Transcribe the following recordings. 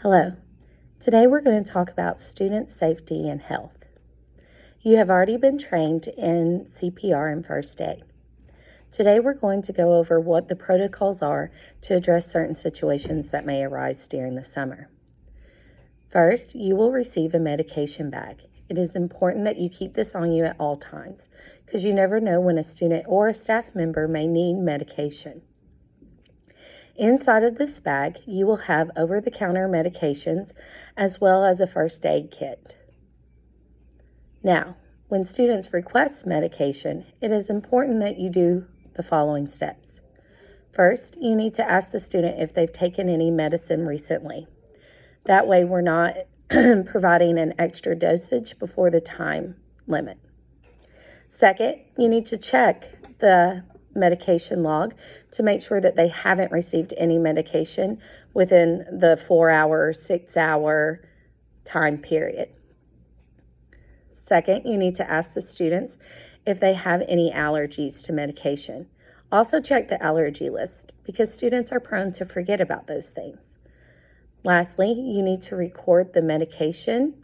Hello. Today we're going to talk about student safety and health. You have already been trained in CPR and first aid. Today we're going to go over what the protocols are to address certain situations that may arise during the summer. First, you will receive a medication bag. It is important that you keep this on you at all times because you never know when a student or a staff member may need medication. Inside of this bag, you will have over-the-counter medications as well as a first aid kit. Now, when students request medication, it is important that you do the following steps. First, you need to ask the student if they've taken any medicine recently. That way, we're not providing an extra dosage before the time limit. Second, you need to check the medication log to make sure that they haven't received any medication within the 4-hour or 6-hour time period. Second, you need to ask the students if they have any allergies to medication. Also check the allergy list because students are prone to forget about those things. Lastly, you need to record the medication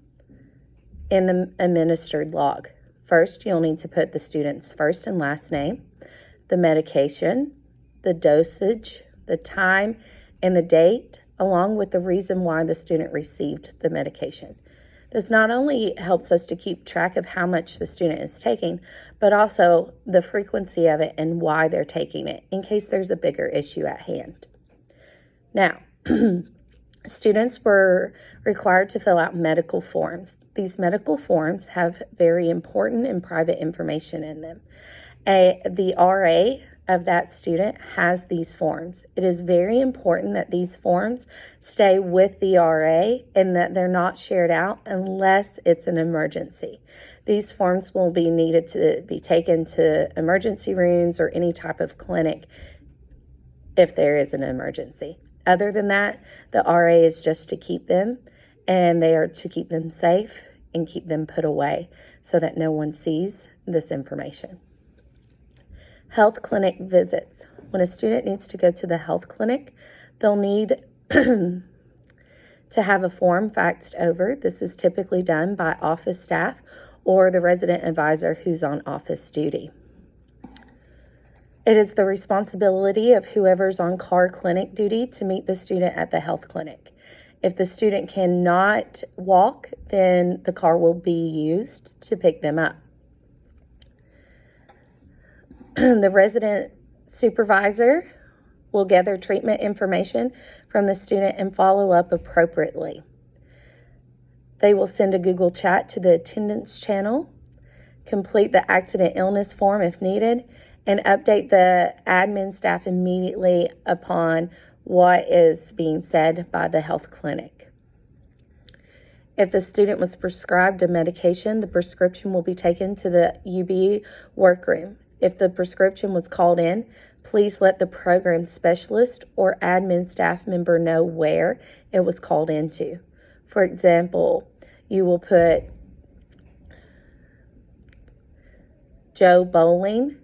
in the administered log. First, you'll need to put the student's first and last name, the medication, the dosage, the time, and the date, along with the reason why the student received the medication. This not only helps us to keep track of how much the student is taking, but also the frequency of it and why they're taking it, in case there's a bigger issue at hand. Now, students were required to fill out medical forms. These medical forms have very important and private information in them. The RA of that student has these forms. It is very important that these forms stay with the RA and that they're not shared out unless it's an emergency. These forms will be needed to be taken to emergency rooms or any type of clinic if there is an emergency. Other than that, the RA is just to keep them, and they are to keep them safe and keep them put away so that no one sees this information. Health clinic visits. When a student needs to go to the health clinic, they'll need to have a form faxed over. This is typically done by office staff or the resident advisor who's on office duty. It is the responsibility of whoever's on car clinic duty to meet the student at the health clinic. If the student cannot walk, then the car will be used to pick them up. The resident supervisor will gather treatment information from the student and follow up appropriately. They will send a Google chat to the attendance channel, complete the accident illness form if needed, and update the admin staff immediately upon what is being said by the health clinic. If the student was prescribed a medication, the prescription will be taken to the UB workroom. If the prescription was called in, please let the program specialist or admin staff member know where it was called into. For example, you will put Joe Bowling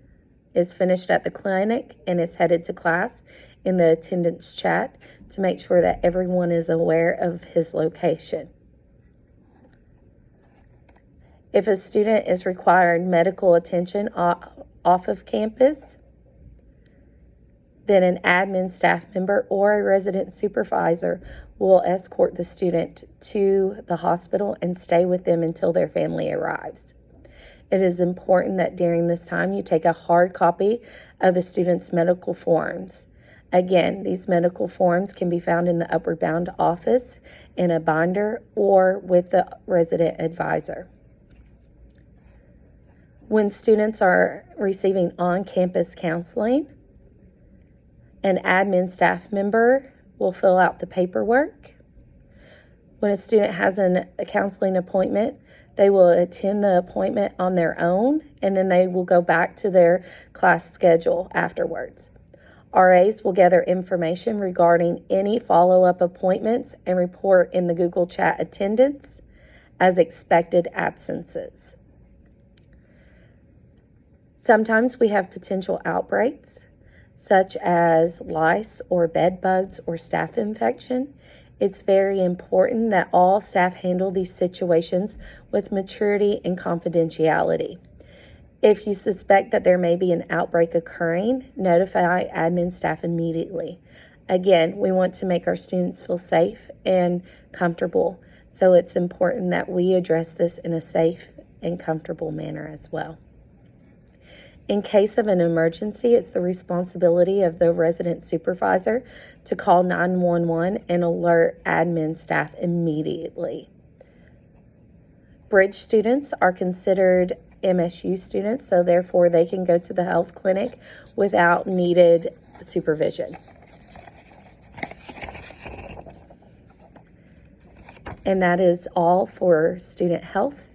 is finished at the clinic and is headed to class in the attendance chat to make sure that everyone is aware of his location. If a student is required medical attention off of campus, then an admin staff member or a resident supervisor will escort the student to the hospital and stay with them until their family arrives. It is important that during this time you take a hard copy of the student's medical forms. Again, these medical forms can be found in the Upward Bound office in a binder or with the resident advisor. When students are receiving on-campus counseling, an admin staff member will fill out the paperwork. When a student has a counseling appointment, they will attend the appointment on their own, and then they will go back to their class schedule afterwards. RAs will gather information regarding any follow-up appointments and report in the Google Chat attendance as expected absences. Sometimes we have potential outbreaks, such as lice or bed bugs or staph infection. It's very important that all staff handle these situations with maturity and confidentiality. If you suspect that there may be an outbreak occurring, notify admin staff immediately. Again, we want to make our students feel safe and comfortable, so it's important that we address this in a safe and comfortable manner as well. In case of an emergency, it's the responsibility of the resident supervisor to call 911 and alert admin staff immediately. Bridge students are considered MSU students, so therefore they can go to the health clinic without needed supervision. And that is all for student health.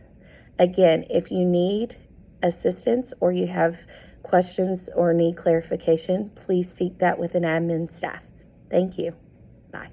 Again, if you need assistance or you have questions or need clarification, please seek that with an admin staff. Thank you. Bye.